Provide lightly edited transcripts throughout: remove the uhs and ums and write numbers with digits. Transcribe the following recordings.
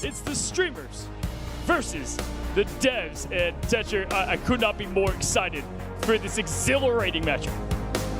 It's the streamers versus the devs. And Tetcher, I could not be more excited for this exhilarating matchup.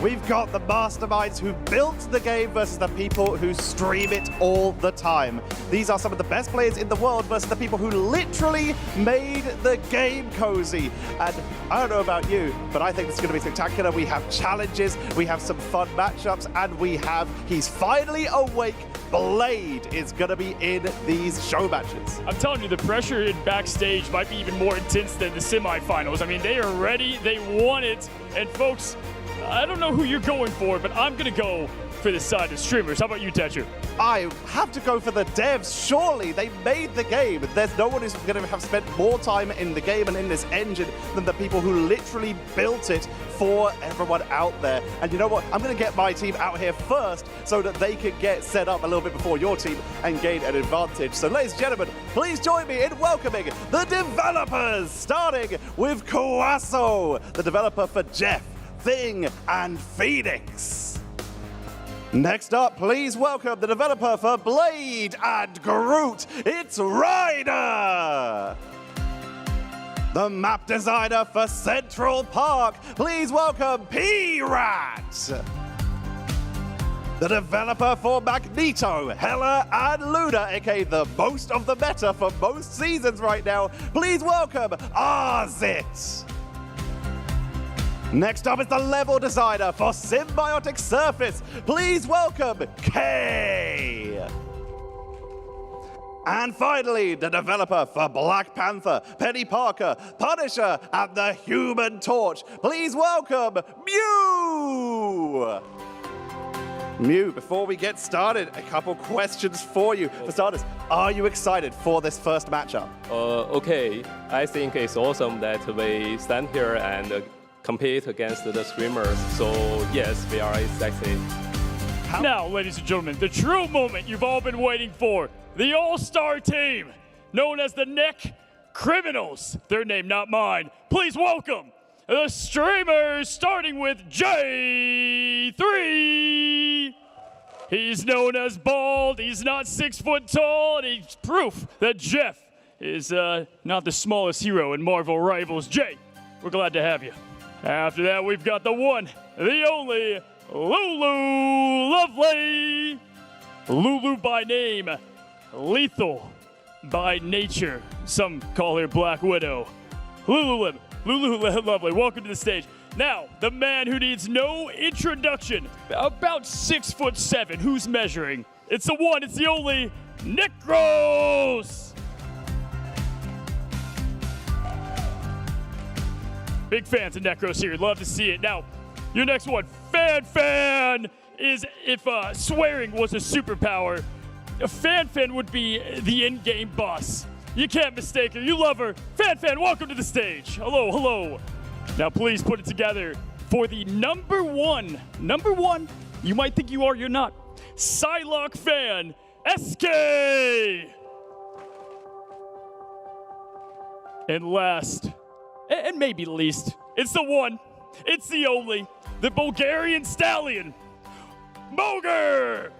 We've got the masterminds who built the game versus the people who stream it all the time. These are some of the best players in the world versus the people who literally made the game cozy. And I don't know about you, but I think this is going to be spectacular. We have challenges, we have some fun matchups, and we have He's Finally Awake. Blade is going to be in these show matches. I'm telling you, the pressure in backstage might be even more intense than the semifinals. I mean, they are ready, they want it, and folks, I don't know who you're going for, but I'm going to go for the side of streamers. How about you, Tetcher? I have to go for the devs. Surely they made the game. There's no one who's going to have spent more time in the game and in this engine than the people who literally built it for everyone out there. And you know what? I'm going to get my team out here first so that they can get set up a little bit before your team and gain an advantage. So ladies and gentlemen, please join me in welcoming the developers, starting with Kawaso, the developer for Jeff, Thing, and Phoenix. Next up, please welcome the developer for Blade and Groot. It's Ryder. The map designer for Central Park. Please welcome P-Rat. The developer for Magneto, Hela, and Luna, aka the most of the meta for most seasons right now. Please welcome Arzit. Next up is the level designer for Symbiotic Surface. Please welcome Kay. And finally, the developer for Black Panther, Penny Parker, Punisher, and the Human Torch. Please welcome Mew. Mew, before we get started, a couple questions for you. For starters, are you excited for this first matchup? Okay, I think it's awesome that we stand here and compete against the streamers. So yes, we are excited. Now, ladies and gentlemen, the true moment you've all been waiting for. The all-star team, known as the Neck Criminals. Their name, not mine. Please welcome the streamers, starting with J3. He's known as bald, he's not 6 foot tall, and he's proof that Jeff is not the smallest hero in Marvel Rivals. Jay, we're glad to have you. After that, we've got the one, the only, Lulu Lovely. Lulu by name, lethal by nature. Some call her Black Widow. Lulu Lovely, welcome to the stage. Now, the man who needs no introduction, about 6'7", who's measuring? It's the one, it's the only, Necros! Big fans of Necros here, love to see it. Now, your next one, Fan is, if swearing was a superpower, Fan would be the in-game boss. You can't mistake her, you love her. Fan, welcome to the stage. Hello. Now please put it together for the number one, you might think you are, you're not, Psylocke fan, SK! And last, and maybe least, it's the one, it's the only, the Bulgarian stallion, Bogur!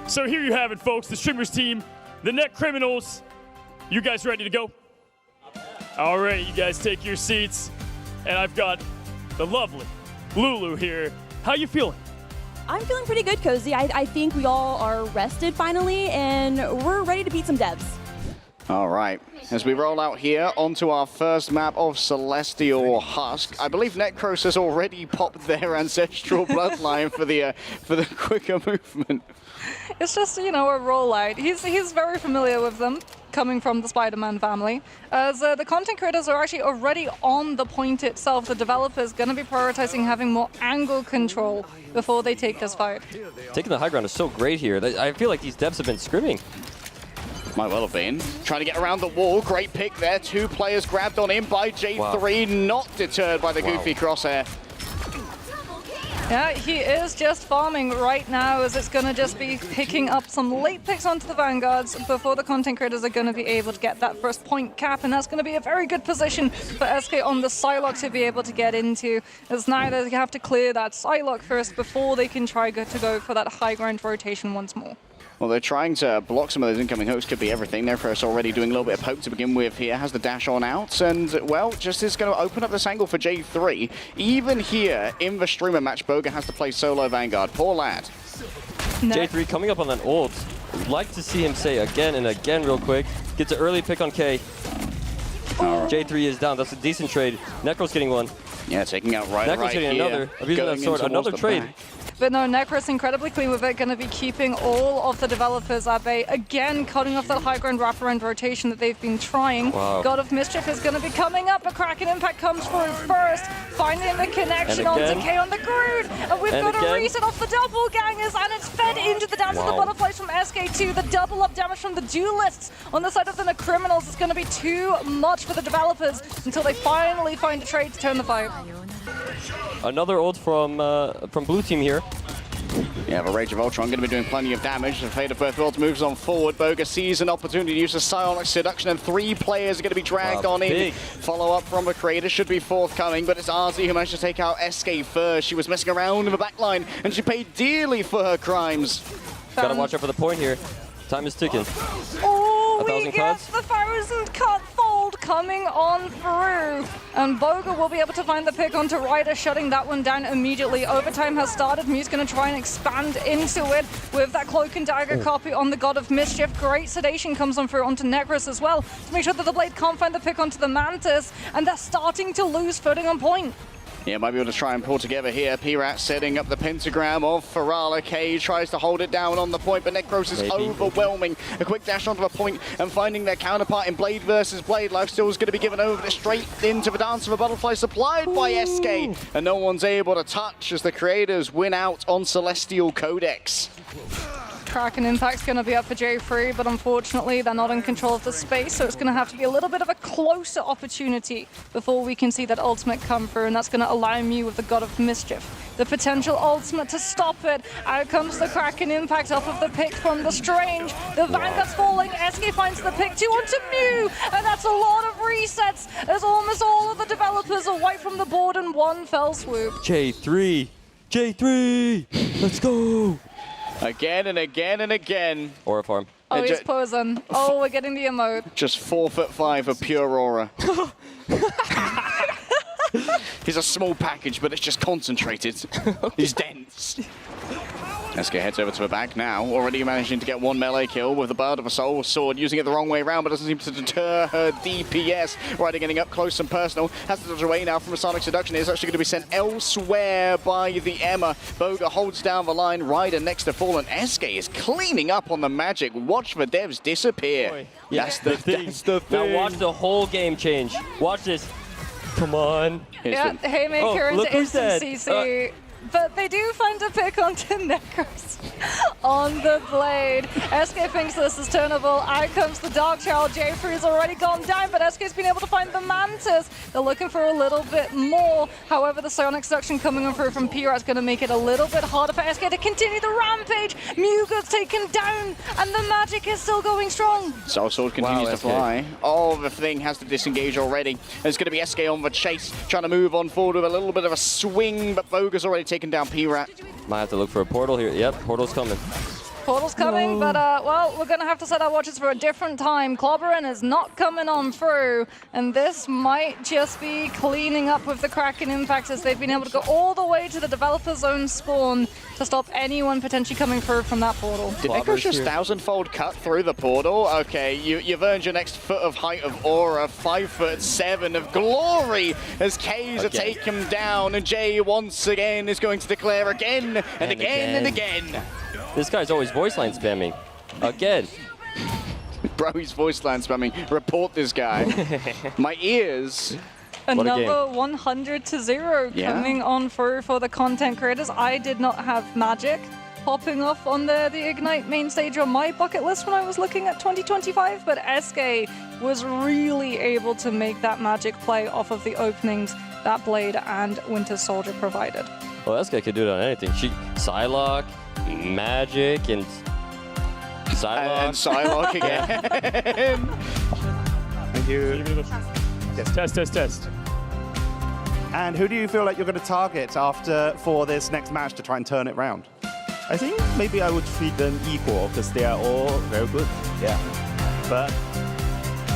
So here you have it, folks, the streamers team, the Net Criminals. You guys ready to go? All right, you guys take your seats. And I've got the lovely Lulu here. How you feeling? I'm feeling pretty good, Cozy. I think we all are rested finally, and we're ready to beat some devs. All right, as we roll out here onto our first map of Celestial Husk, I believe Necros has already popped their ancestral bloodline for the quicker movement. It's just, you know, a rollout. He's very familiar with them, coming from the Spider-Man family. As the content creators are actually already on the point itself, the developers going to be prioritizing having more angle control before they take this fight. Taking the high ground is so great here. I feel like these devs have been scrimming. Might well have been. Trying to get around the wall. Great pick there. 2 players grabbed on in by J3. Wow. Not deterred by the goofy crosshair. Yeah, he is just farming right now, as it's going to just be picking up some late picks onto the Vanguards before the content creators are going to be able to get that first point cap, and that's going to be a very good position for SK on the Psylocke to be able to get into, as now they have to clear that Psylocke first before they can try to go for that high ground rotation once more. Well, they're trying to block some of those incoming hooks. Could be everything. Necros already doing a little bit of poke to begin with here. Has the dash on out. And, well, just is going to open up this angle for J3. Even here in the streamer match, Bogur has to play solo Vanguard. Poor lad. No. J3 coming up on that ult. I'd like to see him say again and again real quick. Gets an early pick on K. J3 is down. That's a decent trade. Necros getting one. Yeah, taking out right Necros getting here. another. Abusing that sword. Another trade. Back. But no, Necros incredibly clean with it, going to be keeping all of the developers at bay. Again, cutting off that high ground wraparound rotation that they've been trying. Wow. God of Mischief is going to be coming up, but Kraken Impact comes through first, finding the connection onto K on the Groot. And we've got a reset off the doppelgangers, and it's fed into the dance of the butterflies from SK2. The double up damage from the duelists on the side of the criminals is going to be too much for the developers until they finally find a trade to turn the fight. Another ult from blue team here. Yeah, the Rage of Ultron going to be doing plenty of damage. The Fate of Both Worlds moves on forward. Bogur sees an opportunity to use a Psionic Seduction, and 3 players are going to be dragged on in. Follow-up from the creator should be forthcoming, but it's RZ who managed to take out SK first. She was messing around in the backline, and she paid dearly for her crimes. Gotta watch out for the point here. Time is ticking. Oh, 1,000 we get the 1,000 cut fold coming on through. And Bogur will be able to find the pick onto Ryder, shutting that one down immediately. Overtime has started. Mew's going to try and expand into it with that Cloak and Dagger copy on the God of Mischief. Great sedation comes on through onto Necros as well to make sure that the Blade can't find the pick onto the Mantis. And they're starting to lose footing on point. Yeah, might be able to try and pull together here. P-Rat setting up the pentagram of Ferrala. K tries to hold it down on the point, but Necros is overwhelming. A quick dash onto the point and finding their counterpart in Blade versus Blade. Lifesteal is going to be given over straight into the dance of a butterfly supplied by SK. And no one's able to touch as the creators win out on Celestial Codex. Kraken Impact's going to be up for J3, but unfortunately they're not in control of the space, so it's going to have to be a little bit of a closer opportunity before we can see that ultimate come through, and that's going to allow Mew with the God of Mischief the potential ultimate to stop it. Out comes the Kraken Impact off of the pick from the Strange. The Vanguard's falling. SK finds the pick 2 onto Mew, and that's a lot of resets as almost all of the developers are wiped from the board in one fell swoop. J3, let's go. Again and again and again. Aura farm. Oh, he's posing. Oh, we're getting the emote. Just 4'5" of pure aura. He's a small package, but it's just concentrated. He's dense. SK heads over to the back now, already managing to get 1 melee kill with the Bird of a Soul Sword, using it the wrong way around, but doesn't seem to deter her DPS. Ryder getting up close and personal, has to dodge away now from a Sonic Seduction. It's actually going to be sent elsewhere by the Emma. Bogur holds down the line, Ryder next to fall, and SK is cleaning up on the magic. Watch the devs disappear. Yeah, that's the thing. Now watch the whole game change. Watch this. Come on. Yeah, Haymaker into instant CC. But they do find a pick onto Necros on the Blade. SK thinks this is turnable. Out comes the Dark Child. J3 has already gone down, but SK's been able to find the Mantis. They're looking for a little bit more. However, the Psionic Seduction coming on through from P-Rat is going to make it a little bit harder for SK to continue the rampage. Mew gets taken down, and the magic is still going strong. Soul Sword continues to fly. Oh, the thing has to disengage already. It's going to be SK on the chase, trying to move on forward with a little bit of a swing, but Bogur's already taken down P-Rat. Might have to look for a portal here. Yep, portal's coming. Portal's coming, but well, we're going to have to set our watches for a different time. Clobberin is not coming on through, and this might just be cleaning up with the Kraken Impact as they've been able to go all the way to the developer's own spawn to stop anyone potentially coming through from that portal. Did Necros just 1,000-fold cut through the portal? Okay, you've earned your next foot of height of aura, 5'7" of glory as K's are taken him down, and Jay once again is going to declare again and again and again. This guy's always voice line spamming. Again. Bro, he's voice line spamming. Report this guy. My ears. Another 100-0 coming on through for the content creators. I did not have magic popping off on the Ignite main stage on my bucket list when I was looking at 2025, but SK was really able to make that magic play off of the openings that Blade and Winter Soldier provided. Well, SK could do it on anything. Psylocke, Magic, and Psylocke. And Psylocke again. Thank you. Test. And who do you feel like you're going to target for this next match to try and turn it round? I think maybe I would treat them equal because they are all very good. Yeah. But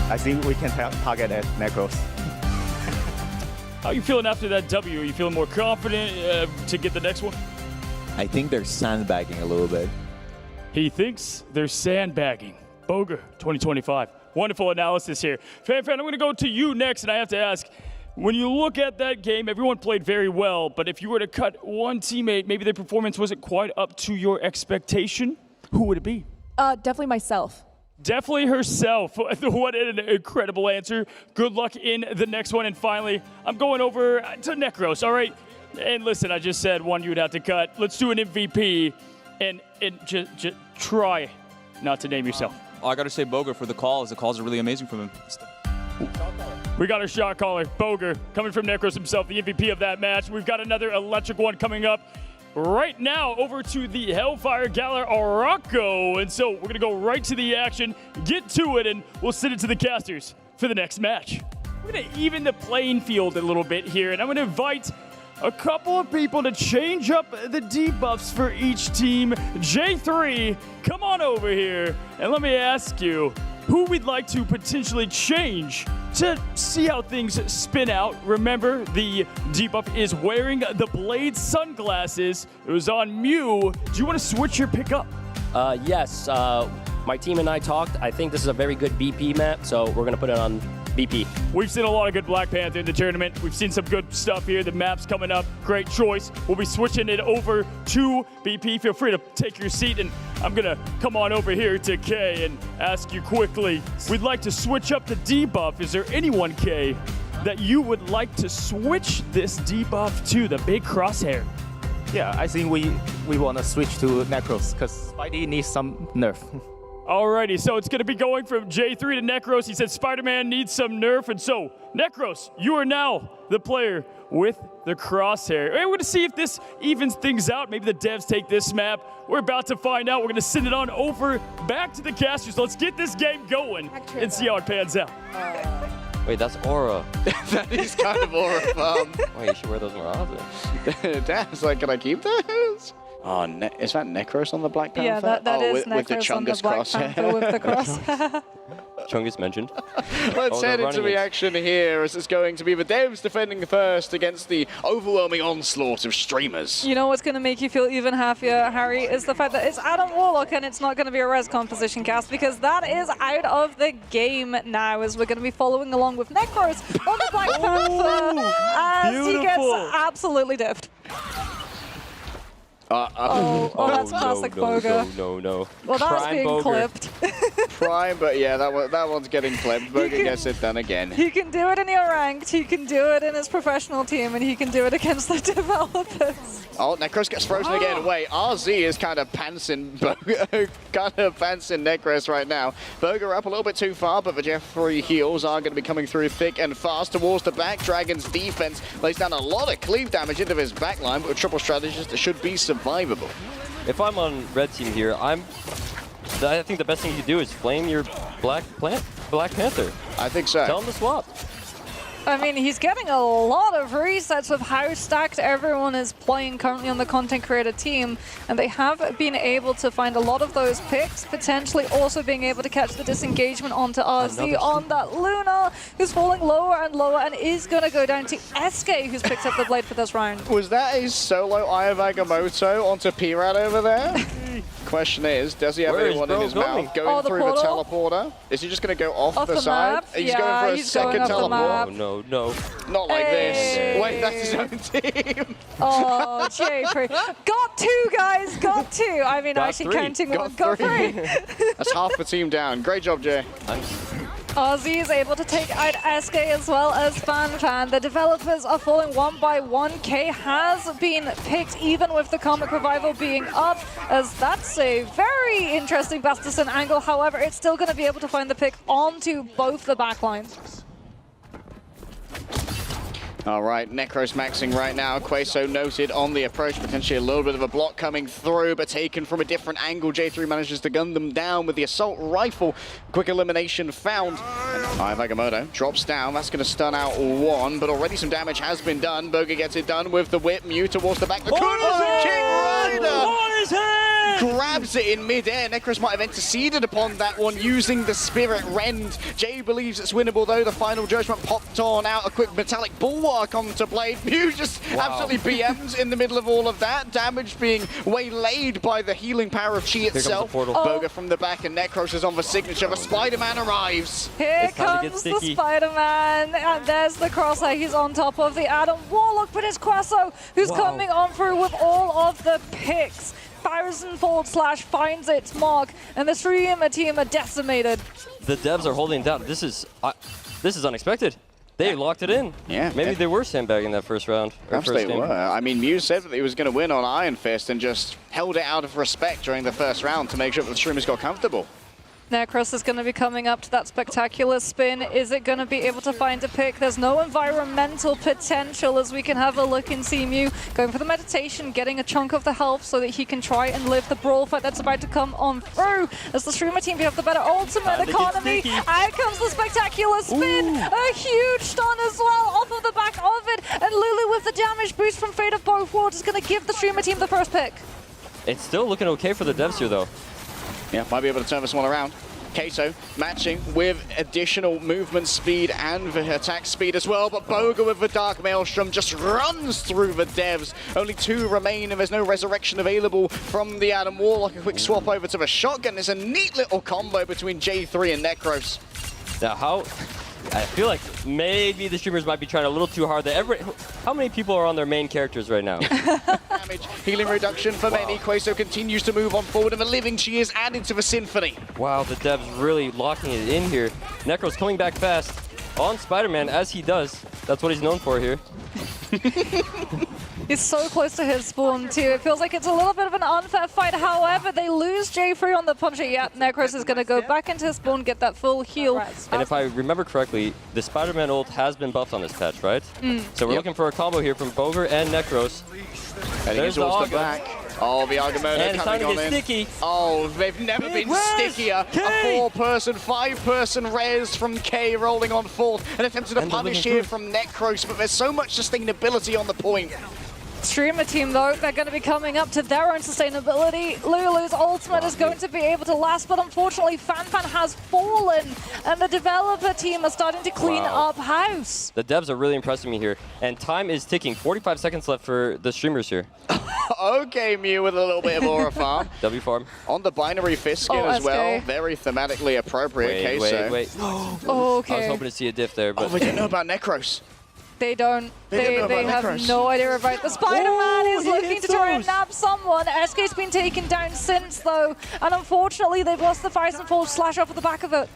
I think we can target at Necros. How are you feeling after that W? Are you feeling more confident to get the next one? I think they're sandbagging a little bit. He thinks they're sandbagging. Bogur, 2025. Wonderful analysis here. Fan, I'm going to go to you next, and I have to ask, when you look at that game, everyone played very well, but if you were to cut one teammate, maybe their performance wasn't quite up to your expectation, who would it be? Definitely myself. Definitely herself. What an incredible answer. Good luck in the next one. And finally, I'm going over to Necros, all right? And listen, I just said one you would have to cut. Let's do an MVP and just try not to name yourself. I got to say Bogur for the calls. The calls are really amazing from him. We got our shot caller, Bogur, coming from Necros himself, the MVP of that match. We've got another electric one coming up right now over to the Hellfire Gala Araco. And so we're going to go right to the action, get to it, and we'll send it to the casters for the next match. We're going to even the playing field a little bit here, and I'm going to invite a couple of people to change up the debuffs for each team. J3, come on over here, and let me ask you, who we'd like to potentially change to see how things spin out. Remember, the debuff is wearing the Blade sunglasses. It was on Mew. Do you want to switch your pick up? Yes. My team and I talked. I think this is a very good BP map, so we're going to put it on BP. We've seen a lot of good Black Panther in the tournament. We've seen some good stuff here. The map's coming up. Great choice. We'll be switching it over to BP. Feel free to take your seat, and I'm going to come on over here to Kay and ask you quickly. We'd like to switch up the debuff. Is there anyone, Kay, that you would like to switch this debuff to, the big crosshair? Yeah, I think we want to switch to Necros because Spidey needs some nerf. Alrighty, so it's going to be going from J3 to Necros. He said Spider-Man needs some nerf, and so, Necros, you are now the player with the crosshair. We're going to see if this evens things out. Maybe the devs take this map. We're about to find out. We're going to send it on over back to the casters. Let's get this game going and see how it pans out. Wait, that's Aura. That is kind of Aura farm. Wait, you should wear those more often. Dad's like, can I keep those? Oh, is that Necros on the Black Panther? Yeah, that is with the Necros on the Chungus Black crosshair. Panther with the cross. Chungus mentioned. Let's head into running the it. action here, as it's going to be the devs defending first against the overwhelming onslaught of streamers. You know what's going to make you feel even happier, Harry, is the fact that it's Adam Warlock and it's not going to be a res composition cast, because that is out of the game now, as we're going to be following along with Necros on the Black Panther as he gets absolutely diffed. That's classic Bogur. No. Well, that's Prime being Bogur. clipped. Prime, but yeah, that one's getting clipped. Bogur gets it done again. He can do it in your ranked, he can do it in his professional team, and he can do it against the developers. Oh, Necros gets frozen again. Wait, RZ is kind of pantsing Necros right now. Bogur up a little bit too far, but the Jeffrey heals are going to be coming through thick and fast towards the back. Dragon's defense lays down a lot of cleave damage into his backline, but with triple strategist, it should be survivable. If I'm on red team here, I think the best thing you can do is flame your Black Panther. I think so. Tell him to swap. I mean, he's getting a lot of resets with how stacked everyone is playing currently on the content creator team, and they have been able to find a lot of those picks, potentially also being able to catch the disengagement onto RZ on that Luna, who's falling lower and lower and is going to go down to SK, who's picked up the blade for this round. Was that a solo Aya Agamotto onto Pirat over there? Question is, does he have anyone in his mouth going through the teleporter? Is he just going to go off the side? Map? He's Yeah, going for a he's going second off the map. teleport. No. Not like Hey. this. Wait, that's his own team. Oh, J3. Got two, guys, got two. I mean, Got actually three. counting one, got three. That's half the team down. Great job, Jay. RZ is able to take out SK as well as FanFan. The developers are falling one by one. K has been picked even with the Comic Revival being up, as that's a very interesting Bastison angle. However, it's still going to be able to find the pick onto both the backlines. All right, Necros maxing right now. Queso noted on the approach, potentially a little bit of a block coming through, but taken from a different angle. J3 manages to gun them down with the assault rifle. Quick elimination found. And Agamotto drops down. That's going to stun out one, but already some damage has been done. Bogur gets it done with the whip. Mew towards the back. The King Rider grabs it in mid-air. Necros might have interceded upon that one using the Spirit Rend. Jay believes it's winnable though. The final judgment popped on out. A quick metallic bulwark onto Blade. Mew just absolutely BMs in the middle of all of that. Damage being waylaid by the healing power of Chi itself. Bogur from the back and Necros is on the signature. The Spider-Man arrives. Here comes the Spider-Man, and there's the crosshair. He's on top of the Adam Warlock, but it's Queso who's coming on through with all of the picks. 1,000-fold slash finds its mark, and the Streamer team are decimated. The devs are holding down. This is unexpected. They locked it in. Yeah. Maybe they were sandbagging that first round. Perhaps they were. I mean, Mew said that he was going to win on Iron Fist and just held it out of respect during the first round to make sure that the streamers got comfortable. Necros is going to be coming up to that spectacular spin. Is it going to be able to find a pick? There's no environmental potential, as we can have a look and see Mew going for the meditation, getting a chunk of the health so that he can try and live the brawl fight that's about to come on through. As the Streamer team, we have the better ultimate economy. Out comes the spectacular spin. A huge stun as well off of the back of it. And Lulu with the damage boost from Fate of Both Worlds is going to give the Streamer team the first pick. It's still looking okay for the devs here, though. Yeah, might be able to turn this one around. Queso matching with additional movement speed and the attack speed as well, but Bogur with the Dark Maelstrom just runs through the devs. Only 2 remain and there's no resurrection available from the Adam Warlock. A quick swap over to the shotgun. It's a neat little combo between J3 and Necros. Now, I feel like maybe the streamers might be trying a little too hard. How many people are on their main characters right now? Damage, healing reduction for many. Queso continues to move on forward, and the Living Chi is added to the symphony. Wow, the devs really locking it in here. Necros coming back fast on Spider-Man, as he does. That's what he's known for here. He's so close to his spawn too. It feels like it's a little bit of an unfair fight. However, they lose J3 on the puncher. Yeah, Necros is going to go back into his spawn, get that full heal. And if I remember correctly, the Spider-Man ult has been buffed on this patch, right? So we're looking for a combo here from Bogur and Necros. Heading towards the back. Oh, the Agamotto coming on in. Sticky. Oh, they've never been stickier. A 4-person, 5-person res from K rolling on fourth. An attempt to punish here from Necros, but there's so much sustainability on the point. Streamer team, though, they're going to be coming up to their own sustainability. Lulu's ultimate is going to be able to last, but unfortunately, Fanfan has fallen, and the developer team are starting to clean up house. The devs are really impressing me here, and time is ticking. 45 seconds left for the streamers here. Okay, Mew with a little bit of aura farm. W farm. On the binary fist skin as well. Very thematically appropriate. Wait. Okay. I was hoping to see a diff there, but... Oh, we didn't know about Necros. They don't. They have no idea about the Spider-Man is looking to try and nab someone. SK's been taken down since, though, and unfortunately they've lost the 1,000-fold slash off of the back of it.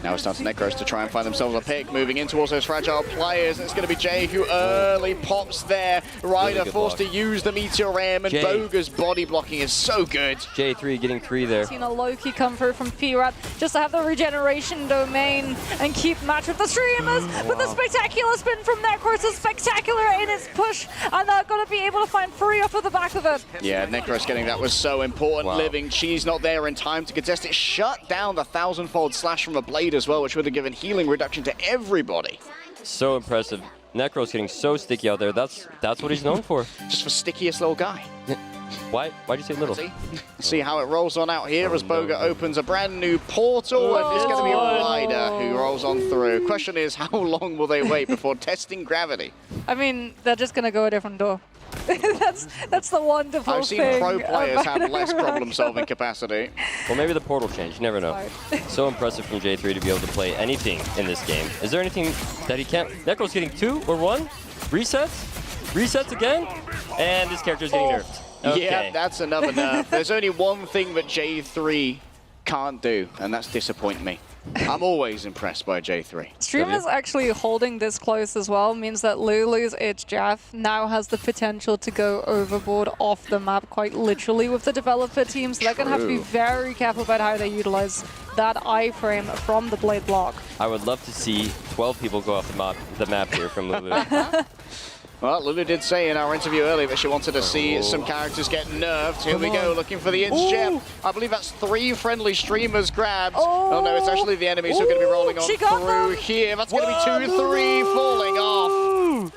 Now it's down to Necros to try and find themselves a pick, moving in towards those fragile players. It's going to be Jay who early pops there. Ryder really forced to use the Meteor Ram, and Bogur's body blocking is so good. J3 getting 3 there. Seen a Loki come through from P-Rat just to have the regeneration domain and keep match with the streamers. But the spectacular spin from Necros is spectacular in its push, and they're going to be able to find 3 off of the back of it. Yeah, Necros getting that was so important. Living Chi's not there in time to contest it. Shut down the 1,000-fold slash from a blade as well, which would have given healing reduction to everybody. So impressive. Necros getting so sticky out there. That's what he's known for. Just for stickiest little guy. Why'd you say little? See how it rolls on out here as Bogur opens a brand new portal, and it's going to be Ryder who rolls on through. Question is, how long will they wait before testing gravity? I mean, they're just going to go a different door. that's the wonderful thing. I've seen pro players have less problem-solving capacity. Well, maybe the portal changed. You never know. So impressive from J3 to be able to play anything in this game. Is there anything that he can't? Necros getting 2 or 1? Resets again? And this character's getting nerfed. Okay. Yeah, that's another nerf. There's only one thing that J3 can't do, and that's disappointing me. I'm always impressed by J3. Streamers actually holding this close as well means that Lulu's It's Jeff now has the potential to go overboard off the map quite literally with the developer team, so they're going to have to be very careful about how they utilize that iframe from the blade block. I would love to see 12 people go off the map here from Lulu. Well, Lulu did say in our interview earlier that she wanted to see some characters get nerfed. Here we go, looking for the It's Jeff. I believe that's 3 friendly streamers grabbed. Oh no, it's actually the enemies who are going to be rolling on through here. That's going to be 2, 3 falling off.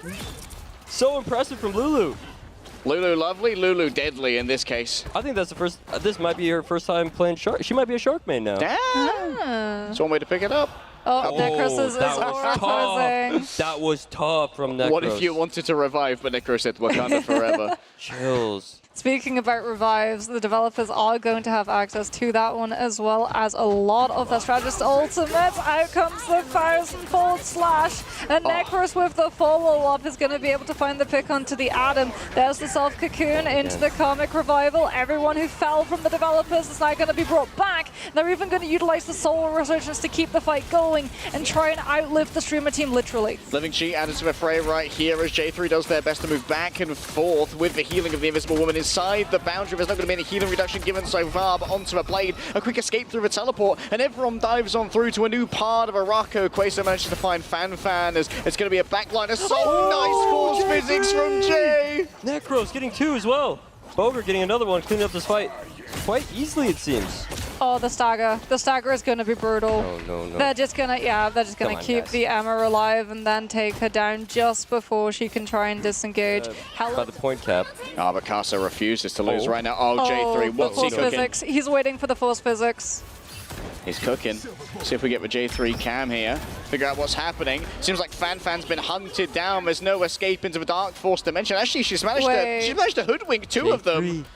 So impressive from Lulu. Lulu lovely, Lulu deadly in this case. I think that's the first, this might be her first time playing Shark. She might be a Shark main now. Damn. It's one way to pick it up. Oh, Necros is tough. That was tough from Necros. What if you wanted to revive, but Necros said Wakanda forever? Chills. Speaking about revives, the developers are going to have access to that one as well as a lot of their strategist ultimates. Out comes the 1000-fold slash, and Necros with the follow-up is going to be able to find the pick onto the Adam. There's the self-cocoon into the Karmic Revival. Everyone who fell from the developers is now going to be brought back. They're even going to utilize the Soul Resurgence to keep the fight going and try and outlive the streamer team literally. Living Chi added to the fray right here as J3 does their best to move back and forth with the healing of the Invisible Woman inside the boundary. There's not going to be any healing reduction given so far, but onto a blade, a quick escape through the teleport, and everyone dives on through to a new part of Araco. Quasar manages to find Fan as it's going to be a backliner. So nice force physics from Jay! Necros getting 2 as well. Bogur getting another one, cleaning up this fight quite easily, it seems. Oh, the stagger. The stagger is going to be brutal. No. They're just going to, keep the Emma alive and then take her down just before she can try and disengage. By the point cap. Ah, but Casa refuses to lose right now. Oh, J3, what's he cooking? Physics. He's waiting for the force physics. He's cooking. See if we get the J3 cam here. Figure out what's happening. Seems like Fan's been hunted down. There's no escape into the Dark Force dimension. Actually, she's managed to hoodwink 2 of them.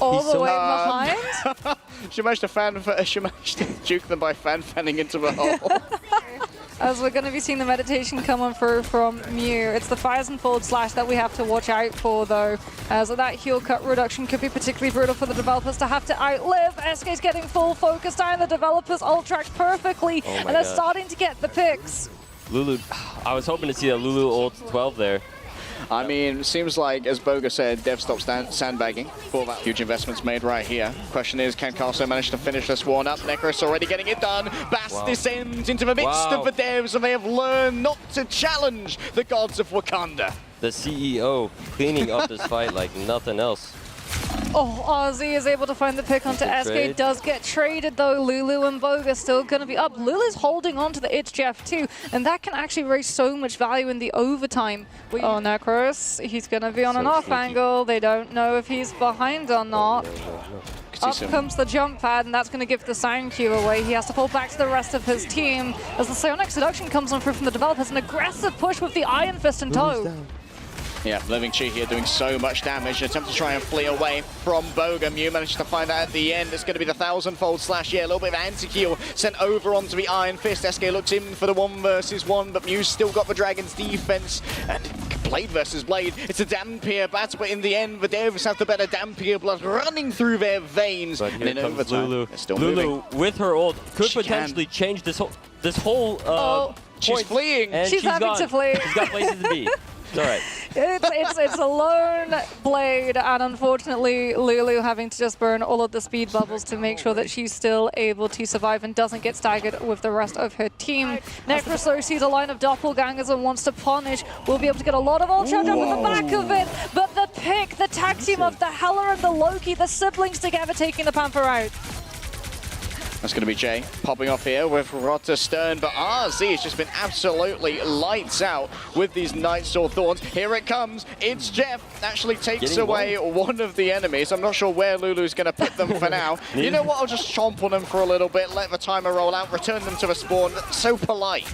All the way behind? She managed to juke them by fanning into the hole. As we're going to be seeing the meditation coming through from Mew. It's the 1000-fold slash that we have to watch out for, though, as that heal cut reduction could be particularly brutal for the developers to have to outlive. SK's getting full focus down. The developers ult-tracked perfectly, and they're starting to get the picks. Lulu, I was hoping to see a Lulu ult 12 there. I mean, seems like, as Bogur said, Dev stopped sandbagging for that. Huge investments made right here. Question is, can Castle manage to finish this one up? Necros already getting it done. Bass descends into the midst of the devs, and they have learned not to challenge the gods of Wakanda. The CEO cleaning up this fight like nothing else. Oh, Ozzy is able to find the pick onto SK. Does get traded, though. Lulu and Bogur still going to be up. Lulu's holding on to the It's Jeff, too, and that can actually raise so much value in the overtime. Oh, Necros, he's going to be on an off angle. They don't know if he's behind or not. Up comes the jump pad, and that's going to give the sound cue away. He has to fall back to the rest of his team. As the Psionic Seduction comes on through from the developers, an aggressive push with the Iron Fist in tow. Yeah, Living Chi here doing so much damage. An attempt to try and flee away from Bogur. Mew managed to find out at the end. It's going to be the 1000-fold slash. Yeah, a little bit of anti-heal sent over onto the Iron Fist. SK looks in for the 1 versus 1, but Mew's still got the Dragon's defense. And Blade versus Blade. It's a Dampier battle, but in the end, the Devs have the better Dampier blood running through their veins. But here and in comes overtime, Lulu. still Lulu, moving. with her ult, could potentially change this whole she's fleeing. And she's having to flee. She's got places to be. It's all right. It's a lone Blade, and unfortunately, Lulu having to just burn all of the speed bubbles to make sure that she's still able to survive and doesn't get staggered with the rest of her team. Necros, though, sees a line of doppelgangers and wants to punish. We'll be able to get a lot of ult charge up at the back of it, but the pick, the tag team of the Hela and the Loki, the siblings together taking the Panther out. That's going to be Jay popping off here with Rotter Stern, but RZ has just been absolutely lights out with these Nightsaw Thorns. Here it comes. It's Jeff. Actually takes away one of the enemies. I'm not sure where Lulu's going to put them for now. You know what? I'll just chomp on them for a little bit, let the timer roll out, return them to the spawn. So polite.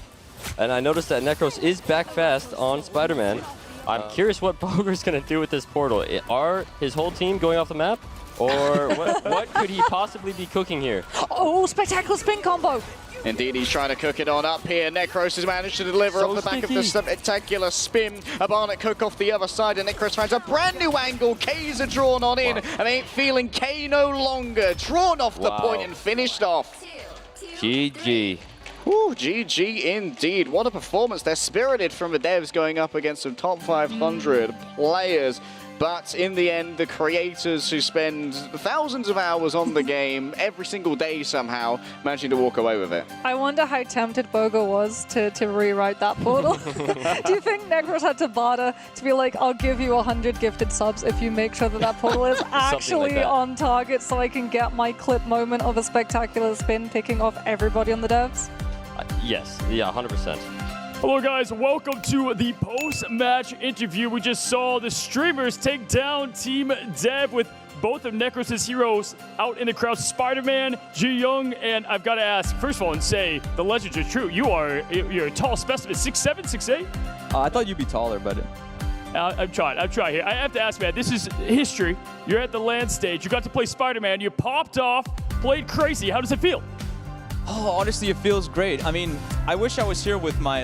And I noticed that Necros is back fast on Spider-Man. I'm curious what Bogur's going to do with this portal. Are his whole team going off the map? Or what could he possibly be cooking here? Oh, spectacular spin combo. Indeed, he's trying to cook it on up here. Necros has managed to deliver off the back of the spectacular spin. A Barnet cook off the other side, and Necros finds a brand new angle. K's are drawn on in, and ain't feeling K no longer. Drawn off the point and finished off. GG. Ooh, GG indeed. What a performance. They're spirited from the devs going up against some top 500 players. But in the end, the creators who spend thousands of hours on the game every single day somehow managing to walk away with it. I wonder how tempted Bogur was to rewrite that portal. Do you think Necros had to barter to be like, I'll give you 100 gifted subs if you make sure that that portal is actually on target so I can get my clip moment of a spectacular spin picking off everybody on the devs? Yes, yeah, 100%. Hello guys, welcome to the post-match interview. We just saw the streamers take down Team Dev with both of Necros' heroes out in the crowd, Spider-Man, Ji-Young, and I've got to ask, first of all, and say, the legends are true. You're a tall specimen, 6'7", 6'8"? I thought you'd be taller, but... I'm trying here. I have to ask, man, this is history. You're at the LAN stage. You got to play Spider-Man. You popped off, played crazy. How does it feel? Oh, honestly, it feels great. I mean, I wish I was here with my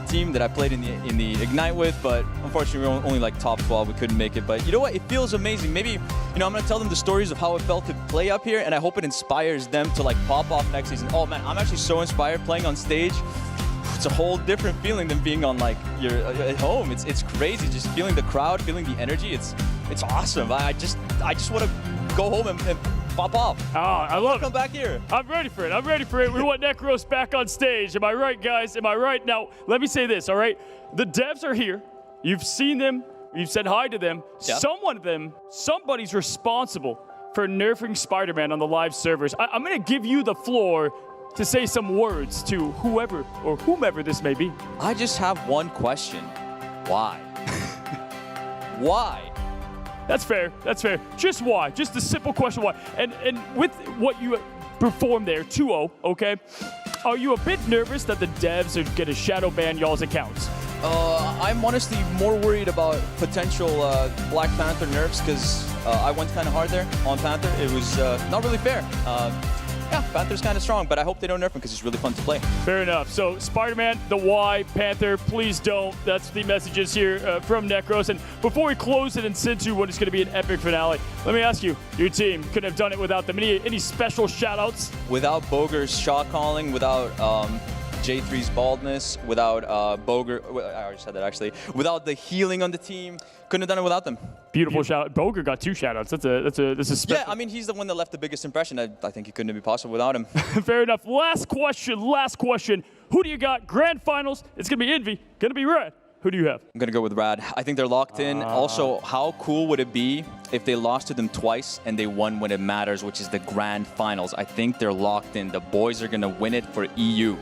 team that I played in the Ignite with, but unfortunately, we were only like top 12. We couldn't make it. But you know what? It feels amazing. Maybe, I'm gonna tell them the stories of how it felt to play up here, and I hope it inspires them to like pop off next season. Oh man, I'm actually so inspired playing on stage. It's a whole different feeling than being on like you're at home. It's crazy, just feeling the crowd, feeling the energy. It's awesome. I just want to go home and pop off. Oh, I love it. Come back here. I'm ready for it. We want Necros back on stage. Am I right, guys? Am I right? Now, let me say this, all right? The devs are here. You've seen them. You've said hi to them. Yeah. Somebody's responsible for nerfing Spider-Man on the live servers. I'm going to give you the floor to say some words to whoever or whomever this may be. I just have one question. Why? Why? That's fair. Just why? Just a simple question, why? And with what you performed there, 2-0, okay? Are you a bit nervous that the devs are going to shadow ban y'all's accounts? I'm honestly more worried about potential Black Panther nerfs because I went kind of hard there on Panther. It was not really fair. Yeah, Panther's kind of strong, but I hope they don't nerf him because it's really fun to play. Fair enough. So, Spider-Man, the why, Panther, please don't. That's the messages here from Necros. And before we close it and send to what is going to be an epic finale, let me ask you, your team couldn't have done it without them. Any special shout-outs? Without Bogur's shot calling, without J3's baldness, without Bogur, I already said that actually, without the healing on the team, couldn't have done it without them. Beautiful shout-out. Bogur got 2 shout-outs. That's a special. Yeah, I mean, he's the one that left the biggest impression. I think it couldn't be possible without him. Fair enough. Last question. Who do you got? Grand Finals. It's going to be Envy. Going to be Red. Who do you have? I'm going to go with Rad. I think they're locked in. Also, how cool would it be if they lost to them twice and they won when it matters, which is the Grand Finals? I think they're locked in. The boys are going to win it for EU.